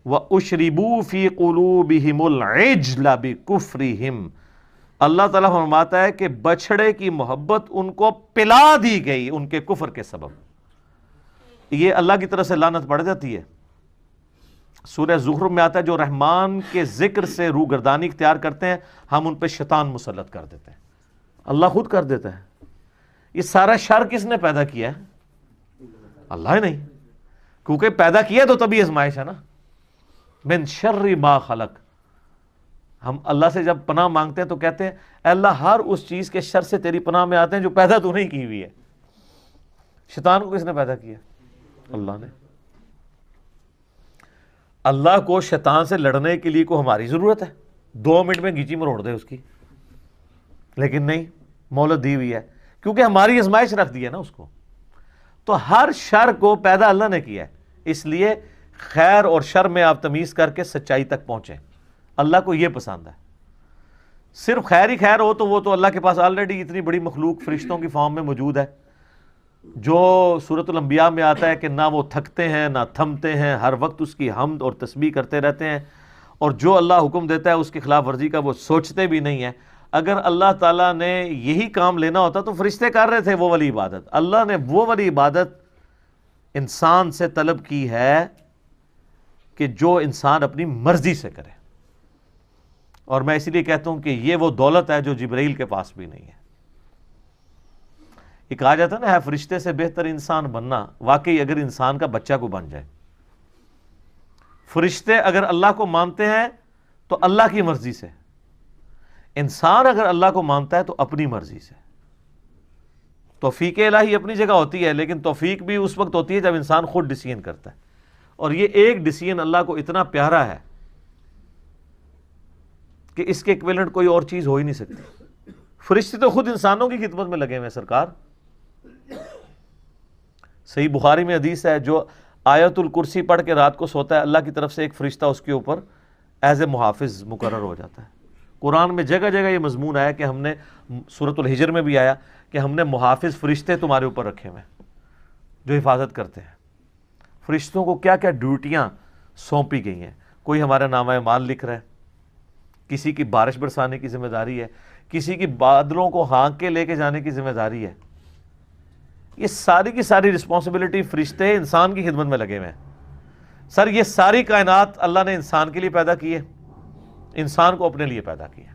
وَأُشْرِبُوا فِي قُلُوبِهِمُ الْعِجْلَ بِكُفْرِهِمْ، اللہ تعالیٰ فرماتا ہے کہ بچھڑے کی محبت ان کو پلا دی گئی ان کے کفر کے سبب۔ یہ اللہ کی طرف سے لعنت پڑ جاتی ہے۔ سورہ زخرف میں آتا ہے جو رحمان کے ذکر سے روگردانی اختیار کرتے ہیں ہم ان پہ شیطان مسلط کر دیتے ہیں۔ اللہ خود کر دیتا ہے۔ یہ سارا شر کس نے پیدا کیا ہے؟ اللہ ہی نہیں، کیونکہ پیدا کیا تو تبھی آزمائش ہے نا۔ من شر ما خلق، ہم اللہ سے جب پناہ مانگتے ہیں تو کہتے ہیں اے اللہ ہر اس چیز کے شر سے تیری پناہ میں آتے ہیں جو پیدا تو نہیں کی ہوئی ہے۔ شیطان کو کس نے پیدا کیا؟ اللہ نے۔ اللہ کو شیطان سے لڑنے کے لیے کو ہماری ضرورت ہے؟ 2 منٹ میں گیچی مروڑ دے اس کی، لیکن نہیں، مہلت دی ہوئی ہے کیونکہ ہماری آزمائش رکھ دی ہے نا اس کو۔ تو ہر شر کو پیدا اللہ نے کیا ہے، اس لیے خیر اور شر میں آپ تمیز کر کے سچائی تک پہنچیں۔ اللہ کو یہ پسند ہے۔ صرف خیر ہی خیر ہو تو وہ تو اللہ کے پاس آلریڈی اتنی بڑی مخلوق فرشتوں کی فارم میں موجود ہے، جو سورۃ الانبیاء میں آتا ہے کہ نہ وہ تھکتے ہیں نہ تھمتے ہیں، ہر وقت اس کی حمد اور تسبیح کرتے رہتے ہیں، اور جو اللہ حکم دیتا ہے اس کی خلاف ورزی کا وہ سوچتے بھی نہیں ہیں۔ اگر اللہ تعالیٰ نے یہی کام لینا ہوتا تو فرشتے کر رہے تھے وہ والی عبادت۔ اللہ نے وہ والی عبادت انسان سے طلب کی ہے کہ جو انسان اپنی مرضی سے کرے، اور میں اسی لیے کہتا ہوں کہ یہ وہ دولت ہے جو جبرائیل کے پاس بھی نہیں ہے۔ یہ کہا جاتا ہے نا ہے فرشتے سے بہتر انسان بننا، واقعی اگر انسان کا بچہ کو بن جائے۔ فرشتے اگر اللہ کو مانتے ہیں تو اللہ کی مرضی سے، انسان اگر اللہ کو مانتا ہے تو اپنی مرضی سے۔ توفیق الہی اپنی جگہ ہوتی ہے، لیکن توفیق بھی اس وقت ہوتی ہے جب انسان خود ڈیسیژن کرتا ہے، اور یہ ایک ڈیسیژن اللہ کو اتنا پیارا ہے کہ اس کے ایکویلنٹ کوئی اور چیز ہو ہی نہیں سکتی۔ فرشتے تو خود انسانوں کی خدمت میں لگے ہوئے ہیں سرکار۔ صحیح بخاری میں حدیث ہے جو آیت الکرسی پڑھ کے رات کو سوتا ہے اللہ کی طرف سے ایک فرشتہ اس کے اوپر ایز اے محافظ مقرر ہو جاتا ہے۔ قرآن میں جگہ جگہ یہ مضمون آیا کہ ہم نے، سورۃ الحجر میں بھی آیا کہ ہم نے محافظ فرشتے تمہارے اوپر رکھے ہوئے ہیں جو حفاظت کرتے ہیں۔ فرشتوں کو کیا کیا ڈیوٹیاں سونپی گئی ہیں۔ کوئی ہمارا نامہ اعمال لکھ رہا ہے، کسی کی بارش برسانے کی ذمہ داری ہے، کسی کی بادلوں کو ہانک کے لے کے جانے کی ذمہ داری ہے۔ یہ ساری کی ساری رسپانسبلٹی فرشتے انسان کی خدمت میں لگے ہوئے ہیں۔ سر یہ ساری کائنات اللہ نے انسان کے لیے پیدا کی ہے، انسان کو اپنے لیے پیدا کیا۔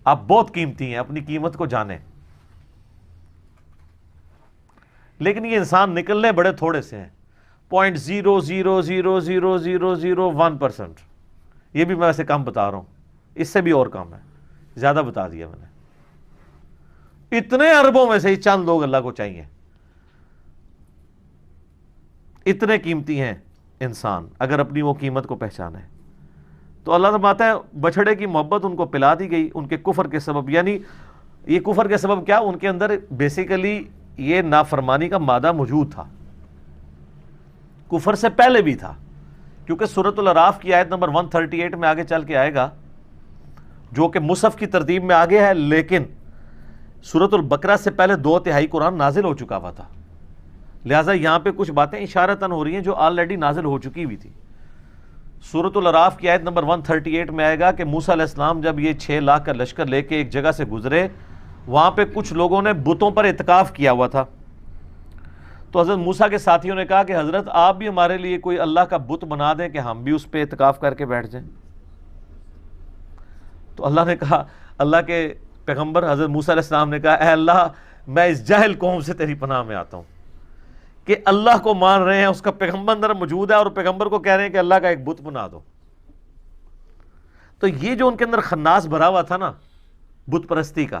آپ بہت قیمتی ہیں، اپنی قیمت کو جانیں۔ لیکن یہ انسان نکلنے بڑے تھوڑے سے ہیں، 0.0000001%۔ یہ بھی میں ویسے کم بتا رہا ہوں، اس سے بھی اور کم ہے، زیادہ بتا دیا میں نے۔ اتنے اربوں میں سے ہی چند لوگ اللہ کو چاہیے، اتنے قیمتی ہیں انسان اگر اپنی وہ قیمت کو پہچانے۔ تو اللہ فرماتا ہے بچھڑے کی محبت ان کو پلا دی گئی ان کے کفر کے سبب۔ یعنی یہ کفر کے سبب کیا؟ ان کے اندر بیسیکلی یہ نافرمانی کا مادہ موجود تھا، کفر سے پہلے بھی تھا، کیونکہ سورۃ الاعراف کی آیت نمبر 138 میں آگے چل کے آئے گا، جو کہ مصحف کی ترتیب میں آگے ہے، لیکن سورۃ البقرہ سے پہلے 2/3 قرآن نازل ہو چکا ہوا تھا، لہٰذا یہاں پہ کچھ باتیں اشارتاً ہو رہی ہیں جو آلریڈی نازل ہو چکی ہوئی تھی۔ سورۃ الاعراف کی آیت نمبر 138 میں آئے گا کہ موسیٰ علیہ السلام جب یہ 6 لاکھ کا لشکر لے کے ایک جگہ سے گزرے، وہاں پہ کچھ لوگوں نے بتوں پر اعتکاف کیا ہوا تھا، تو حضرت موسیٰ کے ساتھیوں نے کہا کہ حضرت آپ بھی ہمارے لیے کوئی اللہ کا بت بنا دیں کہ ہم بھی اس پہ اعتکاف کر کے بیٹھ جائیں۔ تو اللہ نے کہا، اللہ کے پیغمبر حضرت موسیٰ علیہ السلام نے کہا اے اللہ میں اس جاہل قوم سے تیری پناہ میں آتا ہوں کہ اللہ کو مان رہے ہیں، اس کا پیغمبر اندر موجود ہے، اور پیغمبر کو کہہ رہے ہیں کہ اللہ کا ایک بت بنا دو۔ تو یہ جو ان کے اندر خناس بھرا ہوا تھا نا بت پرستی کا،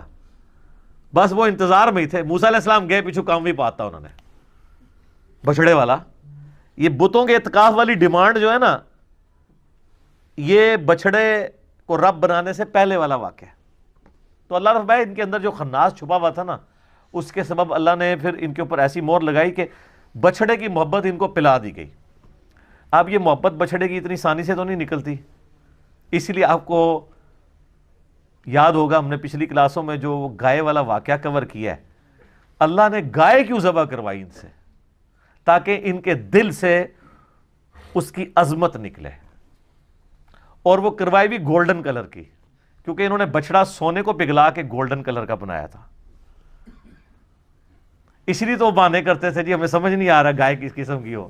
بس وہ انتظار میں ہی تھے۔ موسیٰ علیہ السلام گئے پیچھو کام بھی پاتا انہوں نے بچڑے والا۔ یہ بتوں کے اعتکاف والی ڈیمانڈ جو ہے نا، یہ بچڑے کو رب بنانے سے پہلے والا واقعہ ہے۔ تو اللہ رب ان کے اندر جو خناس چھپا ہوا تھا نا، اس کے سبب اللہ نے پھر ان کے اوپر ایسی مہر لگائی کہ بچڑے کی محبت ان کو پلا دی گئی۔ اب یہ محبت بچڑے کی اتنی آسانی سے تو نہیں نکلتی، اسی لیے آپ کو یاد ہوگا ہم نے پچھلی کلاسوں میں جو گائے والا واقعہ کور کیا ہے، اللہ نے گائے کیوں ذبح کروائی ان سے؟ تاکہ ان کے دل سے اس کی عظمت نکلے، اور وہ کروائی بھی گولڈن کلر کی، کیونکہ انہوں نے بچڑا سونے کو پگھلا کے گولڈن کلر کا بنایا تھا. اس لیے تو وہ بہانے کرتے تھے جی ہمیں سمجھ نہیں آ رہا گائے کس قسم کی ہو،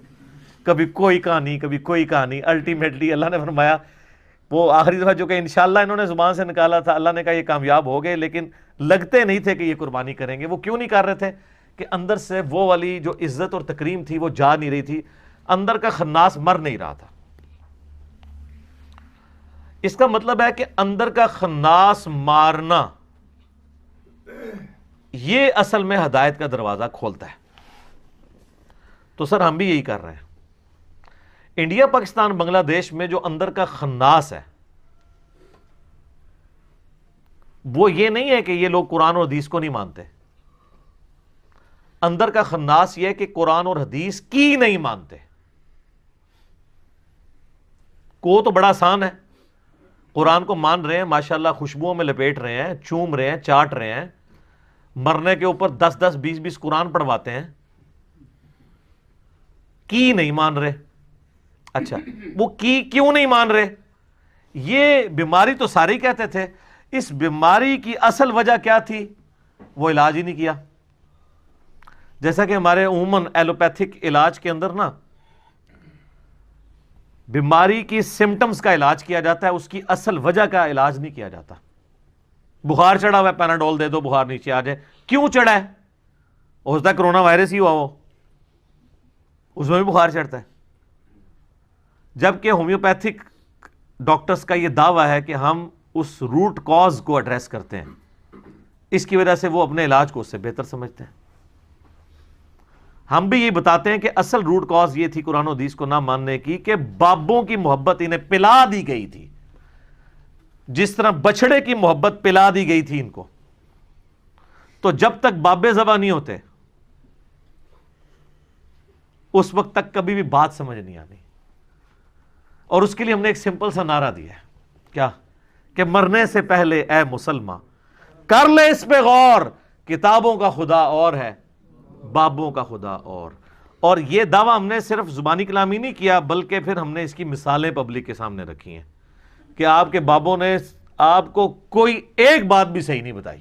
کبھی کوئی کہانی کبھی کوئی کہانی. الٹیمیٹلی اللہ نے فرمایا وہ آخری دفعہ جو کہ انشاءاللہ انہوں نے زبان سے نکالا تھا، اللہ نے کہا یہ کامیاب ہو گئے، لیکن لگتے نہیں تھے کہ یہ قربانی کریں گے. وہ کیوں نہیں کر رہے تھے؟ کہ اندر سے وہ والی جو عزت اور تکریم تھی وہ جا نہیں رہی تھی، اندر کا خناس مر نہیں رہا تھا. اس کا مطلب ہے کہ اندر کا خناس مارنا یہ اصل میں ہدایت کا دروازہ کھولتا ہے. تو سر ہم بھی یہی کر رہے ہیں. انڈیا پاکستان بنگلہ دیش میں جو اندر کا خناس ہے وہ یہ نہیں ہے کہ یہ لوگ قرآن اور حدیث کو نہیں مانتے. اندر کا خناس یہ ہے کہ قرآن اور حدیث کی نہیں مانتے. کو تو بڑا آسان ہے، قرآن کو مان رہے ہیں ماشاءاللہ، خوشبوؤں میں لپیٹ رہے ہیں، چوم رہے ہیں، چاٹ رہے ہیں، مرنے کے اوپر 10 20 قرآن پڑھواتے ہیں، کی نہیں مان رہے. اچھا وہ کی کیوں نہیں مان رہے؟ یہ بیماری تو سارے ہی کہتے تھے، اس بیماری کی اصل وجہ کیا تھی؟ وہ علاج ہی نہیں کیا. جیسا کہ ہمارے عموماً ایلوپیتھک علاج کے اندر نا بیماری کی سمٹمز کا علاج کیا جاتا ہے، اس کی اصل وجہ کا علاج نہیں کیا جاتا. بخار چڑھا ہوا ہے پیناڈول دے دو بخار نیچے آ جائے. کیوں چڑھا ہے؟ ہو سکتا ہے کرونا وائرس ہی ہوا ہو، اس میں بھی بخار چڑھتا ہے. جبکہ ہومیوپیتھک ڈاکٹرز کا یہ دعویٰ ہے کہ ہم اس روٹ کاز کو ایڈریس کرتے ہیں، اس کی وجہ سے وہ اپنے علاج کو اس سے بہتر سمجھتے ہیں. ہم بھی یہ بتاتے ہیں کہ اصل روٹ کاز یہ تھی قرآن و حدیث کو نہ ماننے کی کہ بابوں کی محبت انہیں پلا دی گئی تھی، جس طرح بچڑے کی محبت پلا دی گئی تھی ان کو. تو جب تک بابے ذبح نہیں ہوتے اس وقت تک کبھی بھی بات سمجھ نہیں آنی. اور اس کے لیے ہم نے ایک سمپل سا نعرہ دیا ہے، کیا؟ کہ مرنے سے پہلے اے مسلمان کر لے اس پہ غور، کتابوں کا خدا اور ہے بابوں کا خدا اور. اور یہ دعویٰ ہم نے صرف زبانی کلامی نہیں کیا، بلکہ پھر ہم نے اس کی مثالیں پبلک کے سامنے رکھی ہیں کہ آپ کے بابوں نے آپ کو کوئی ایک بات بھی صحیح نہیں بتائی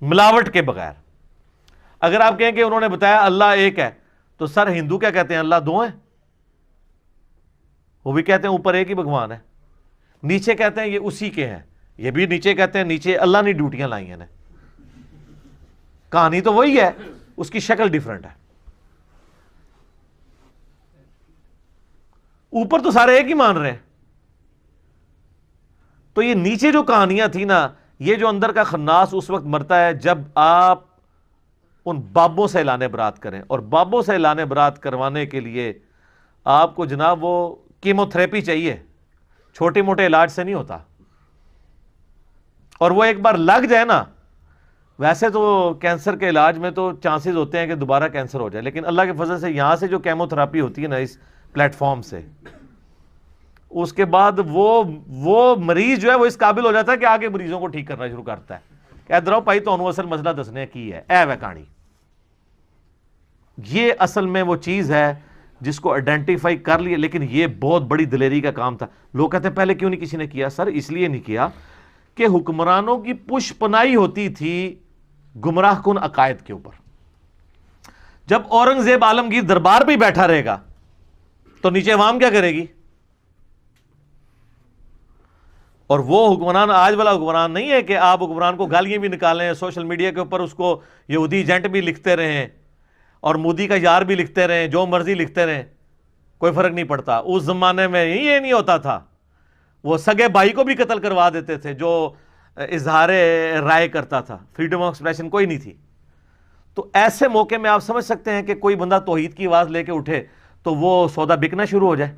ملاوٹ کے بغیر. اگر آپ کہیں کہ انہوں نے بتایا اللہ ایک ہے، تو سر ہندو کیا کہتے ہیں؟ اللہ دو ہیں. وہ بھی کہتے ہیں اوپر ایک ہی بھگوان ہے، نیچے کہتے ہیں یہ اسی کے ہیں، یہ بھی نیچے کہتے ہیں نیچے اللہ نے ڈیوٹیاں لائی ہیں. کہانی تو وہی ہے، اس کی شکل ڈیفرنٹ ہے. اوپر تو سارے ایک ہی مان رہے ہیں. تو یہ نیچے جو کہانیاں تھیں نا، یہ جو اندر کا خناس اس وقت مرتا ہے جب آپ ان بابوں سے اعلان برات کریں. اور بابوں سے اعلان برات کروانے کے لیے آپ کو جناب وہ کیمو تھراپی چاہیے، چھوٹے موٹے علاج سے نہیں ہوتا. اور وہ ایک بار لگ جائے نا، ویسے تو کینسر کے علاج میں تو چانسز ہوتے ہیں کہ دوبارہ کینسر ہو جائے، لیکن اللہ کے فضل سے یہاں سے جو کیمو تھراپی ہوتی ہے نا اس پلیٹ فارم سے، اس کے بعد وہ مریض جو ہے وہ اس قابل ہو جاتا ہے کہ آگے مریضوں کو ٹھیک کرنا شروع کرتا ہے کہ ادھر آؤ بھائی تو اصل مسئلہ دسنے کی ہے اے وے کہانی. یہ اصل میں وہ چیز ہے جس کو آئیڈینٹیفائی کر لیے، لیکن یہ بہت بڑی دلیری کا کام تھا. لوگ کہتے ہیں پہلے کیوں نہیں کسی نے کیا؟ سر اس لیے نہیں کیا کہ حکمرانوں کی پش پناہی ہوتی تھی گمراہ کن عقائد کے اوپر. جب اورنگزیب عالمگیر دربار پہ بیٹھا رہے گا تو نیچے عوام کیا کرے گی؟ اور وہ حکمران آج والا حکمران نہیں ہے کہ آپ حکمران کو گالیاں بھی نکالیں، سوشل میڈیا کے اوپر اس کو یہودی ایجنٹ بھی لکھتے رہیں اور مودی کا یار بھی لکھتے رہیں، جو مرضی لکھتے رہیں، کوئی فرق نہیں پڑتا. اس زمانے میں یہ نہیں ہوتا تھا. وہ سگے بھائی کو بھی قتل کروا دیتے تھے جو اظہار رائے کرتا تھا. فریڈم آف ایکسپریشن کوئی نہیں تھی. تو ایسے موقع میں آپ سمجھ سکتے ہیں کہ کوئی بندہ توحید کی آواز لے کے اٹھے تو وہ سودا بکنا شروع ہو جائے.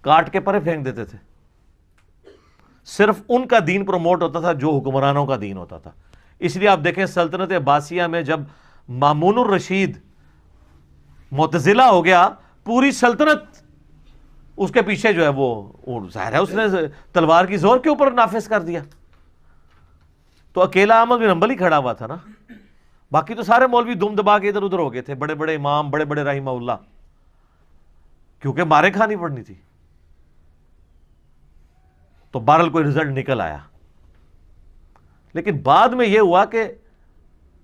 کاٹ کے پرے پھینک دیتے تھے. صرف ان کا دین پروموٹ ہوتا تھا جو حکمرانوں کا دین ہوتا تھا. اس لیے آپ دیکھیں سلطنت عباسیہ میں جب مامون الرشید معتزلہ ہو گیا، پوری سلطنت اس کے پیچھے جو ہے وہ ظاہر ہے اس نے تلوار کی زور کے اوپر نافذ کر دیا. تو اکیلا احمد بن حنبل ہی کھڑا ہوا تھا نا. باقی تو سارے مولوی دم دبا کے ادھر ادھر ہو گئے تھے، بڑے بڑے امام، بڑے بڑے رحمہ اللہ، کیونکہ مارے کھانی پڑنی تھی. تو بہرحال کوئی رزلٹ نکل آیا. لیکن بعد میں یہ ہوا کہ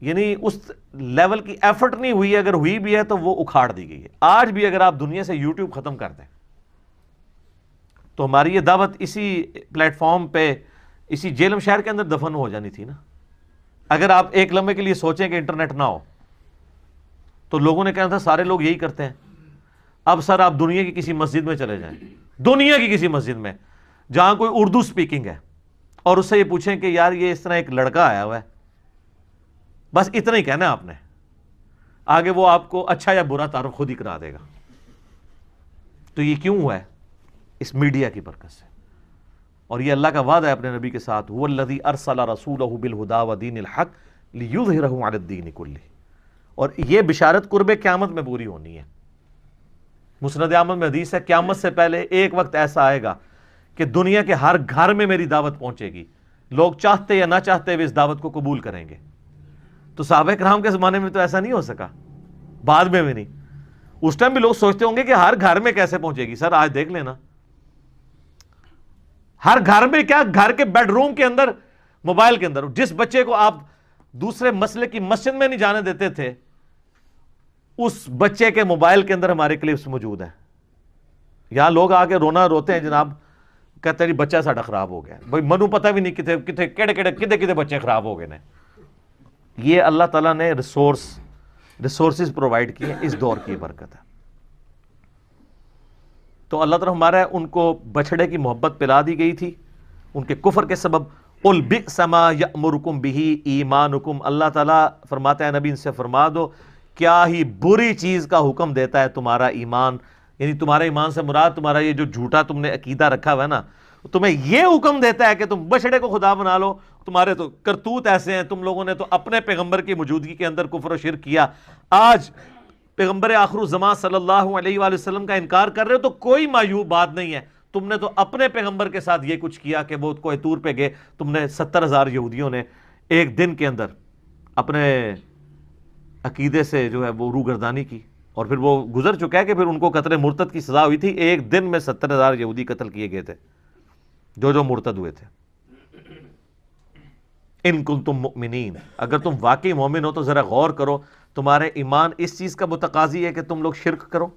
یعنی اس لیول کی ایفرٹ نہیں ہوئی، اگر ہوئی بھی ہے تو وہ اکھاڑ دی گئی ہے. آج بھی اگر آپ دنیا سے یوٹیوب ختم کر دیں تو ہماری یہ دعوت اسی پلیٹ فارم پہ اسی جیلم شہر کے اندر دفن ہو جانی تھی نا. اگر آپ ایک لمحے کے لیے سوچیں کہ انٹرنیٹ نہ ہو تو لوگوں نے کہا تھا سارے لوگ یہی کرتے ہیں. اب سر آپ دنیا کی کسی مسجد میں چلے جائیں، دنیا کی کسی مسجد میں جہاں کوئی اردو سپیکنگ ہے، اور اس سے یہ پوچھیں کہ یار یہ اس طرح ایک لڑکا آیا ہوا ہے، بس اتنا ہی کہنا ہے آپ نے، آگے وہ آپ کو اچھا یا برا تعارف خود ہی کرا دے گا. تو یہ کیوں ہوا ہے؟ اس میڈیا کی برکت سے. اور یہ اللہ کا وعدہ ہے اپنے نبی کے ساتھ، هو الذی ارسل رسولہ بالہدی ودین الحق لیظہرہ علی الدین کلہ. اور یہ بشارت قرب قیامت میں پوری ہونی ہے. مسند احمد میں حدیث ہے قیامت سے پہلے ایک وقت ایسا آئے گا کہ دنیا کے ہر گھر میں میری دعوت پہنچے گی، لوگ چاہتے یا نہ چاہتے ہوئے اس دعوت کو قبول کریں گے. تو صحابہ کرام کے زمانے میں تو ایسا نہیں ہو سکا، بعد میں بھی نہیں. اس ٹائم بھی لوگ سوچتے ہوں گے کہ ہر گھر میں کیسے پہنچے گی. سر آج دیکھ لینا، ہر گھر میں کیا، گھر کے بیڈ روم کے اندر، موبائل کے اندر. جس بچے کو آپ دوسرے مسئلے کی مسجد میں نہیں جانے دیتے تھے، اس بچے کے موبائل کے اندر ہمارے کلپس موجود ہیں. یہاں لوگ آ کے رونا روتے ہیں جناب، کہتے ہیں جی بچہ ساڈا خراب ہو گیا. بھائی منو پتہ بھی نہیں کتنے بچے خراب ہو گئے نے. یہ اللہ تعالیٰ نے ریسورسز پرووائڈ کیے، اس دور کی برکت ہے. تو اللہ تعالیٰ ہمارا ان کو بچڑے کی محبت پلا دی گئی تھی ان کے کفر کے سبب. قُلْ بِئْسَ مَا يَأْمُرُكُمْ بِهِ ایمانکم. اللہ تعالیٰ فرماتا ہے نبی ان سے فرما دو کیا ہی بری چیز کا حکم دیتا ہے تمہارا ایمان. یعنی تمہارا ایمان سے مراد تمہارا یہ جو جھوٹا تم نے عقیدہ رکھا ہوا ہے نا، تمہیں یہ حکم دیتا ہے کہ تم بچڑے کو خدا بنا لو. تمہارے تو کرتوت ایسے ہیں، تم لوگوں نے تو اپنے پیغمبر کی موجودگی کے اندر کفر و شرک کیا. آج پیغمبر آخر الزمان صلی اللہ علیہ وآلہ وسلم کا انکار کر رہے ہو تو کوئی معیوب بات نہیں ہے. تم نے تو اپنے پیغمبر کے ساتھ یہ کچھ کیا کہ وہ کوہ طور پہ گئے، تم نے 70,000 یہودیوں نے ایک دن کے اندر اپنے عقیدے سے جو ہے وہ روگردانی کی. اور پھر وہ گزر چکا ہے کہ پھر ان کو قتل مرتد کی سزا ہوئی تھی. ایک دن میں 70,000 یہودی قتل کیے گئے تھے جو مرتد ہوئے تھے. ان کنتم مؤمنین، اگر تم واقعی مومن ہو تو ذرا غور کرو، تمہارے ایمان اس چیز کا متقاضی ہے کہ تم لوگ شرک کرو؟